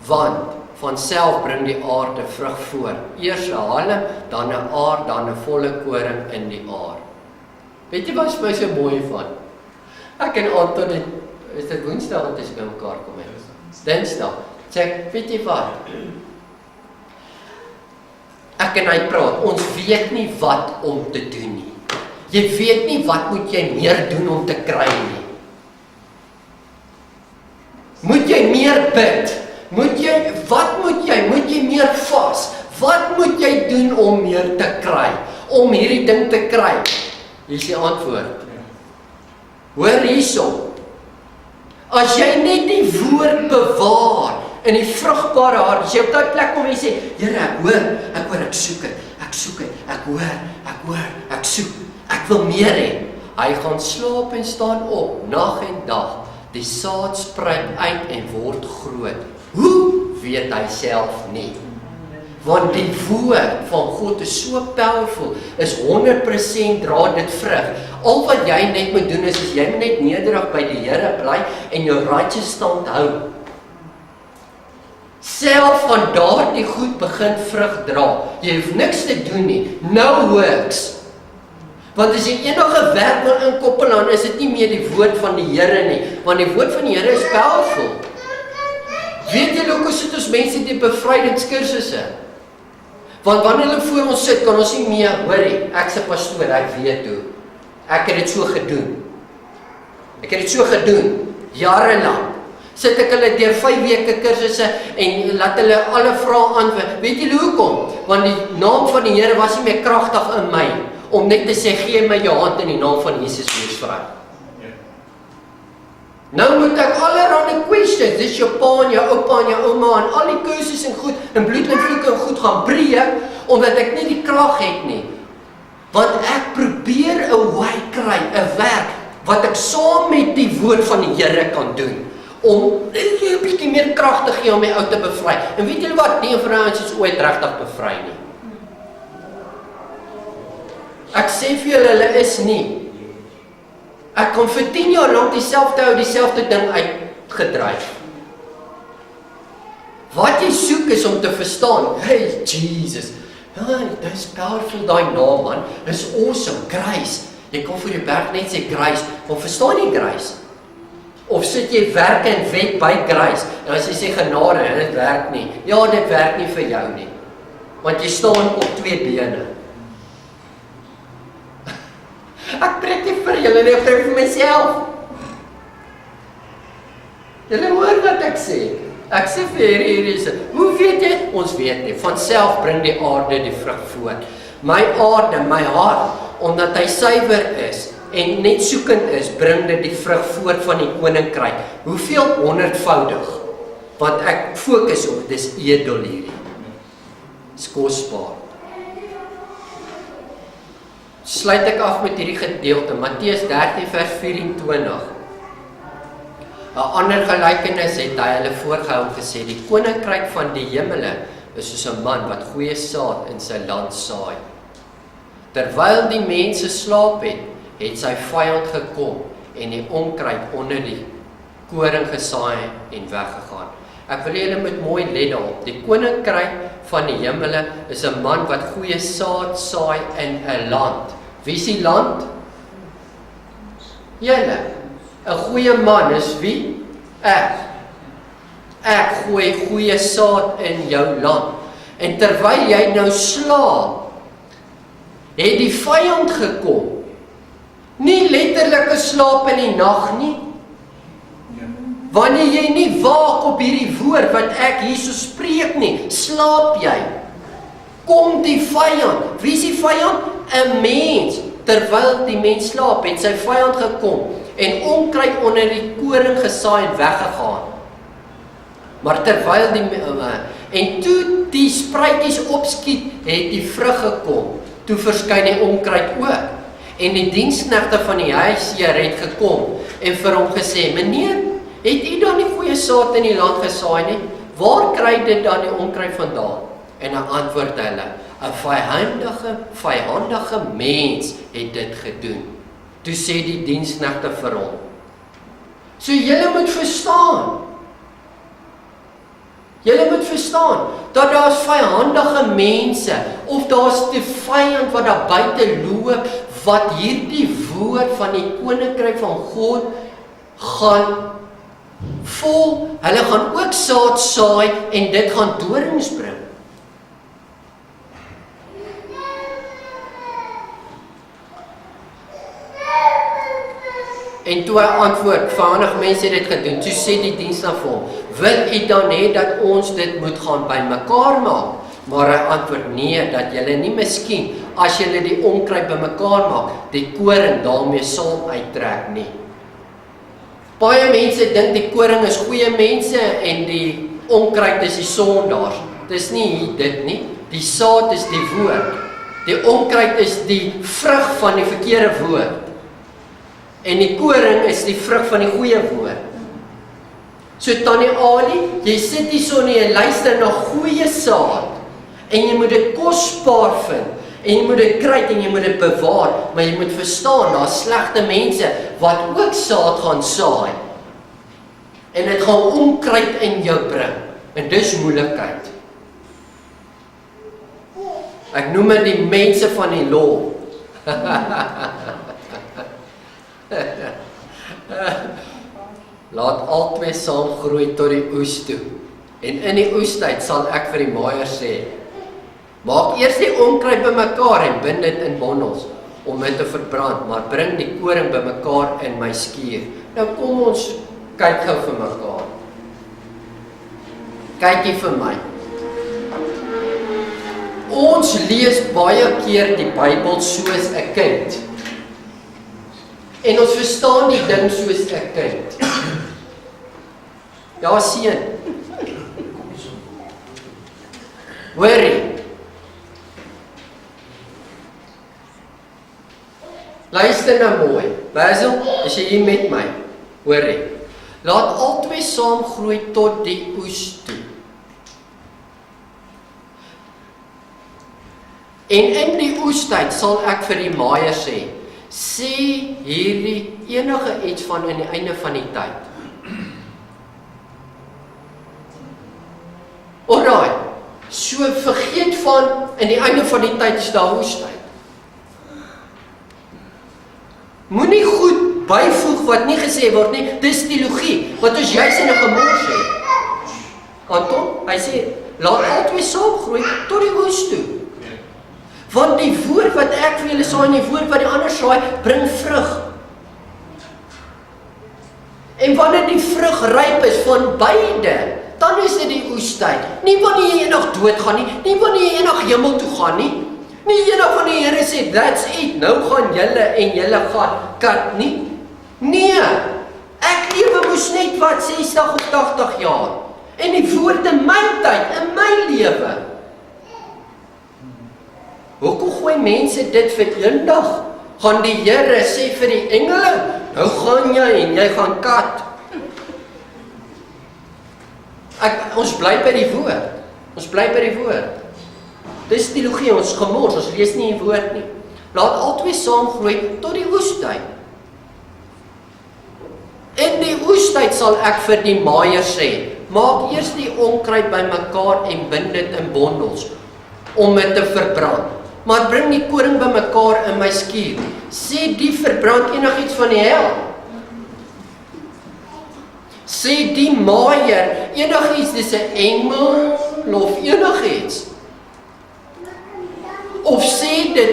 Want van self bring die aarde vrug voor, eers 'n halm, dan 'n aar, dan 'n volle koring in die aar. Weet jy wat is my so mooi van? Ek en Anton het, is dit Woensdag wat ons by mekaar kom het? Dinsdag. Sê ek, weet jy wat? Ek en hy praat, ons weet nie wat om te doen nie. Jy weet nie wat moet jy meer doen om te kry nie. Moet jy meer bid? Moet jy meer vas? Wat moet jy doen om meer te kry? Om hierdie ding te kry? Hier is die antwoord. Hoor hierso. As jy net die woord bewaar in die vrugbare hart, as jy op daai plek kom en sê, Here, ek hoor, ek soek dit, ek hoor, ek soek, ek wil meer hê. Hy gaan slaap en staan op, nag en dag. Die saad spruit uit en word groot. Hoe? Weet hy self nie. Want die woord van God is so powerful, is 100% dra dit vrug. Al wat jy net moet doen is jy moet net nederig by die Here bly en jou righteous stand hou. Self van daardie goed begin vrug dra. Jy hoef niks te doen nie. No works. Want as jy enige werk wil inkoppel, dan is dit nie meer die woord van die Here nie, want die woord van die Here is powerful. Weet jy hoe sit ons mense die bevrydingskursusse? Want wanneer hulle voor ons sit, kan ons nie meer, hoorie, ek se pastoor, ek weet hoe. Ek het dit so gedoen, jarelang. Sit ek hulle deur 5 weke kursusse en laat hulle alle vrae antwoord. Weet jy hoekom? Want die naam van die Here was nie meer kragtig in my, om net te sê, gee my jou hand in die naam van Jesus wees vry. Nou moet ek allerhande questions, dis jou pa en jou oupa en jou ouma en al die kursusse en goed, en bloed en vloeke en goed gaan breek, omdat ek nie die krag het nie. Want ek probeer 'n way kry, 'n werk, wat ek saam met die woord van die Here kan doen, om 'n bietjie meer krag te gee om my ou te bevry. En weet julle wat, nie vrouens is ooit regtig bevry nie. Ek sê vir julle, hulle is nie. Ek kon vir 10 jaar lank dieselfde ding uitgedryf. Wat jy soek is om te verstaan, hey Jesus, Ja, dis powerful daai naam man. Dis awesome, grace. Jy kan vir die berg net sê grace, maar verstaan jy grace? Of sit jy werk en wet by grace? En as jy sê genade, dit werk nie. Ja, dit werk nie vir jou nie. Want jy staan op 2 bene. Ek preek nie vir julle nie, ek preek vir myself. Julle hoor wat ek sê. Ek sê vir hierdie sê, hoe weet jy? Ons weet nie. Van self bring die aarde die vrug voort. My aarde, my hart, omdat hy suiwer is en net soekend is, bring dit die vrug voort van die koninkryk. Hoeveel 100voudig? Want ek fokus op, dis edel hierdie. Dis kosbaar. Sluit ek af met hierdie gedeelte, Matteus 13 vers 24. 'n ander gelykenis het hy hulle voorgehou en gesê, die koninkryk van die hemele is soos 'n man wat goeie saad in sy land saai. Terwyl die mense slaap het sy vyand gekom en die onkruid onder die koring gesaai en weggegaan. Ek wil julle moet mooi let daarop. Die koninkryk van die hemele is 'n man wat goeie saad saai in 'n land. Wie is die land? Julle. 'n goeie man is wie? Ek gooi goeie saad in jou land. En terwyl jy nou slaap, het die vyand gekom. Nie letterlike slaap in die nag nie. Wanneer jy nie waak op hierdie woord wat ek hierso spreek nie, slaap jy. Kom die vyand. Wie is die vyand? 'n mens. Terwyl die mens slaap, het sy vyand gekom en onkruid onder die koring gesaai en weggegaan. Maar terwyl en toe die spruitjies opskiet, het die vrug gekom. Toe verskyn die onkruid ook. En die diensknegte van die huisheer het gekom en vir hom gesê, meneer, het u dan die goeie saad in die land gesaai nie? Waar kry dit dan die onkruid vandaan? En dan antwoord hulle, 'n vyhandige mens het dit gedoen. Toe sê die diensknegte vir hom. So julle moet verstaan. Julle moet verstaan dat daar's vyhandige mense of daar's die vyand wat daar buite loop wat hierdie woord van die koninkryk van God gaan vol. Hulle gaan ook saad saai en dit gaan dorings bring. En toe hy antwoord, vyhandige mense het dit gedoen, toe sê die diensknegt vir hom, wil u dan hê dat ons dit moet gaan bymekaar maak? Maar hy antwoord, nee, dat julle nie miskien, as julle die onkruid bymekaar maak, die koring daarmee saam uittrek nie. Baie mense dink die koring is goeie mense en die onkruid is die sondaars. Dis nie dit nie. Die saad is die woord. Die onkruid is die vrug van die verkeerde woord. En die koring is die vrug van die goeie woord. So Tannie Ali, jy sit hier so en jy luister na goeie saad. En jy moet dit kosbaar vind. En jy moet dit kry en jy moet dit bewaar. Maar jy moet verstaan, daar's slegte mense wat ook saad gaan saai. En dit gaan onkruid in jou bring. En dis moeilikheid. Ek noem dit die mense van die law. Laat albei saam groei tot die oes toe. En in die oestyd sal ek vir die maaier sê, maak eers die onkruid bymekaar en bind dit in bondels om dit te verbrand, maar bring die koring bymekaar in my skuur. Nou kom ons kyk gou vir mekaar. Kyk hier vir my. Ons lees baie keer die Bybel soos 'n kind. En ons verstaan die ding soos 'n kind. Ja, seun. Hoorie. Luister nou mooi. Basil, is jy hier met my? Hoorie. Laat albei saam groei tot die oes toe. En in die oestyd sal ek vir die maaier sê hierdie enige iets van in die einde van die tyd. Alright, So vergeet van, in die einde van die tyd is daar woestyn. Moenie goed byvoeg wat nie gesê word nie, dis teologie, wat ons juis in 'n gemors het. Anton, hy sê, laat albei saam groei tot die oes toe. Want die woord wat ek vir julle saai en die woord wat die ander saai, bring vrug. En wanneer die vrug ryp is van beide, dan is dit die oestyd. Nie wanneer jy eendag doodgaan nie, nie wanneer jy eendag hemel toe gaan nie. Nie eendag van die Here sê, that's it, nou gaan julle en julle gaan kat nie. Nee, ek lewe moes net wat 60 of 80 jaar. En die woord in my tyd, in my lewe. Hoekom gooi mense dit vir eendag? Gaan die Here sê vir die engele, nou gaan jy en jy gaan kat. Ons bly by die woord. Ons bly by die woord. Dis teologie, ons gemors, ons lees nie die woord nie. Laat albei saamgroei tot die oestyd. In die oestyd sal ek vir die maaier sê, maak eers die onkruid bymekaar en bind dit in bondels, om dit te verbrand. Maar bring die koring bymekaar in my skuur. Sê die verbrand enigiets van die hel. Sê die maaier enigiets, dis 'n engel of enigiets. Of sê dit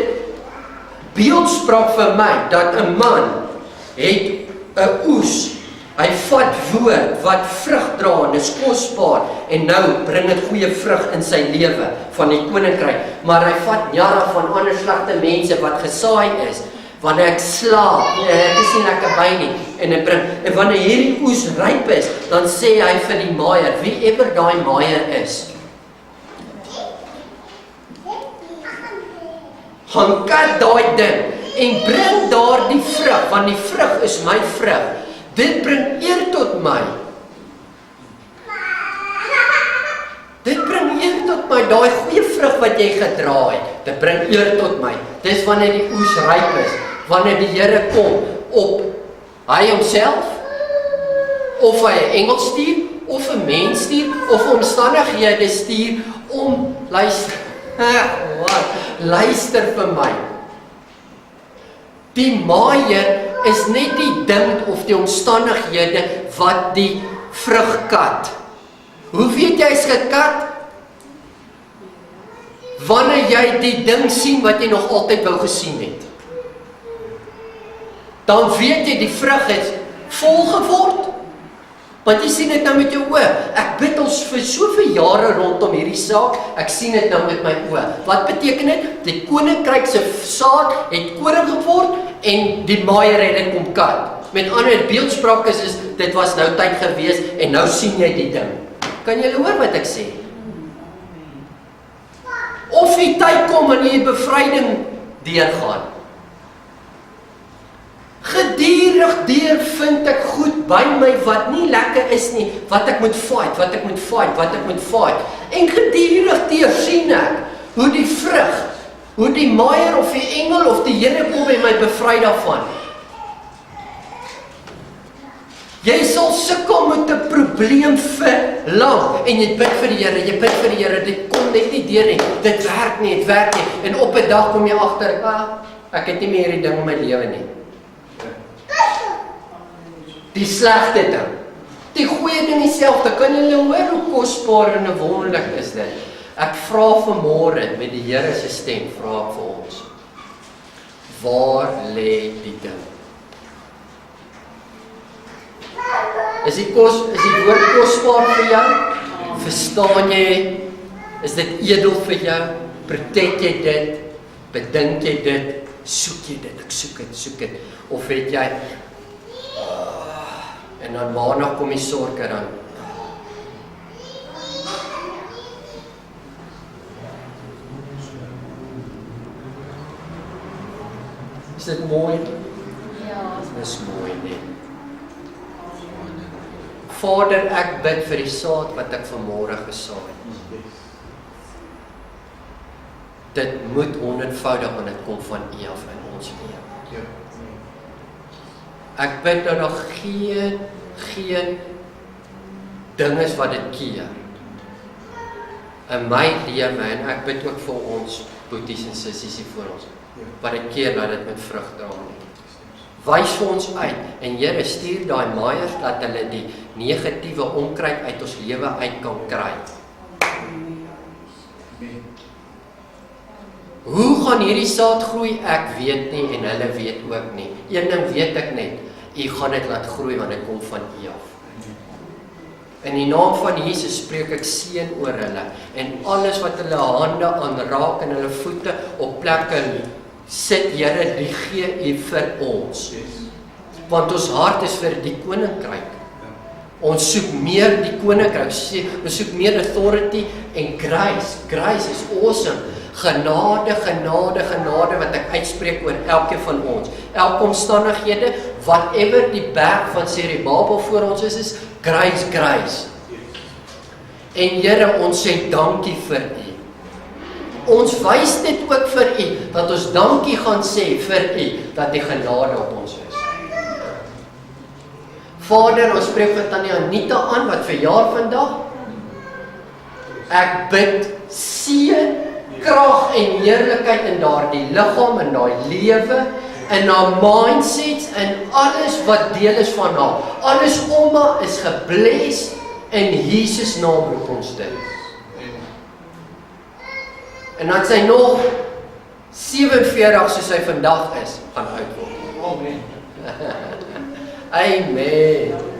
beeldspraak vir my dat 'n man het 'n oes. Hy vat woord wat vrug dra en is kosbaar en nou bring dit goeie vrug in sy lewe van die koninkryk. Maar hy vat jare van ander slegte mense wat gesaai is. Wanneer ek slaap, ek is nie lekker by nie en ek bring. En wanneer hierdie oes ryp is, dan sê hy vir die maaier, wie ever daai maaier is, gaan kat daai ding en bring daar die vrug, want die vrug is my vrug. Dit bring eer tot my. Dit bring eer tot my, daai goeie vrug wat jy gedra het. Dit bring eer tot my. Dis wanneer die oes ryp is, wanneer die Here kom op hy homself, of hy 'n engel stuur, of 'n mens stuur, of omstandighede stuur om luister vir my. Die maaier is net die ding of die omstandighede wat die vrug kat. Hoe weet jy is gekat? Wanneer jy die ding sien wat jy nog altyd wou gesien het. Dan weet jy die vrug is vol geword. Want jy sien dit nou met jou oë. Ek bid ons vir soveel jare rondom hierdie saak, ek sien dit nou met my oë. Wat beteken dit? Die koninkryk se saad het koring geword en die maaier het dit kom kat. Met ander beeldspraak is dit was nou tyd gewees en nou sien jy die ding. Kan julle hoor wat ek sê? Of die tyd kom wanneer jy bevryding deurgaan. Gedurig deur vind ek goed by my wat nie lekker is nie, wat ek moet fight. En gedurig deur sien ek hoe die vrug, hoe die maaier of die engel of die Here kom en my bevry daarvan. Jy sal sukkel met 'n probleem vir lank en jy bid vir die Here, dit kom net nie deur nie, dit werk nie, en op 'n dag kom jy agter, ek het nie meer hierdie ding in my lewe nie. Die slegte ding. Die goeie ding dieselfde, kan julle hoor hoe kosbaar en wonderlik is dit? Ek vra vanmôre met die Here se stem, vra ek vir ons. Waar lê die ding? Is die woord kosbaar vir jou? Verstaan jy? Is dit edel vir jou? Protect jy dit? Bedink jy dit? Soek jy dit? Ek soek dit. Of het jy en dan maandag kom die sorge dan. Is dit mooi? Ja, dis mooi nie. Vader, ek bid vir die saad wat ek vanmôre gesaai het. Dit moet 100voudig, want dit kom van U af in ons lewe. Ek bid dat daar geen ding is wat dit keer. in my lewe, en ek bid ook vir ons boeties en sissies hier voor ons, wat ek keer dat dit met vrug dra nie. Wys vir ons uit, en Here, stuur daai maaiers, dat hulle die negatiewe onkruid uit ons lewe uit kan kry. Hoe gaan hierdie saad groei? Ek weet nie, en hulle weet ook nie. Een ding weet ek net, U gaan dit laat groei, want dit kom van U af. In die naam van Jesus spreek ek seën oor hulle, en alles wat hulle hande aanraak en hulle voete op plekke sit, Here, die gee U vir ons. Want ons hart is vir die koninkryk. Ons soek meer die koninkryk, ons soek meer authority en grace. Grace is awesome. Genade, genade, genade wat ek uitspreek oor elkeen van ons. Elke omstandighede, whatever die berg van Serubabel voor ons is grace, grace. En Here, ons sê dankie vir U. Ons wys dit ook vir U, dat ons dankie gaan sê vir U, dat die genade op ons is. Vader, ons spreek vir Tannie Anita aan, wat verjaar vandag. Ek bid seën, krag en heerlikheid in daardie liggaam, in daai lewe, in haar mindsets, en alles wat deel is van haar. Alles om haar is gebless, in Jesus naam roep ons dit. En dan sy nog 47 soos sy vandag is, gaan uitword. Amen. Amen.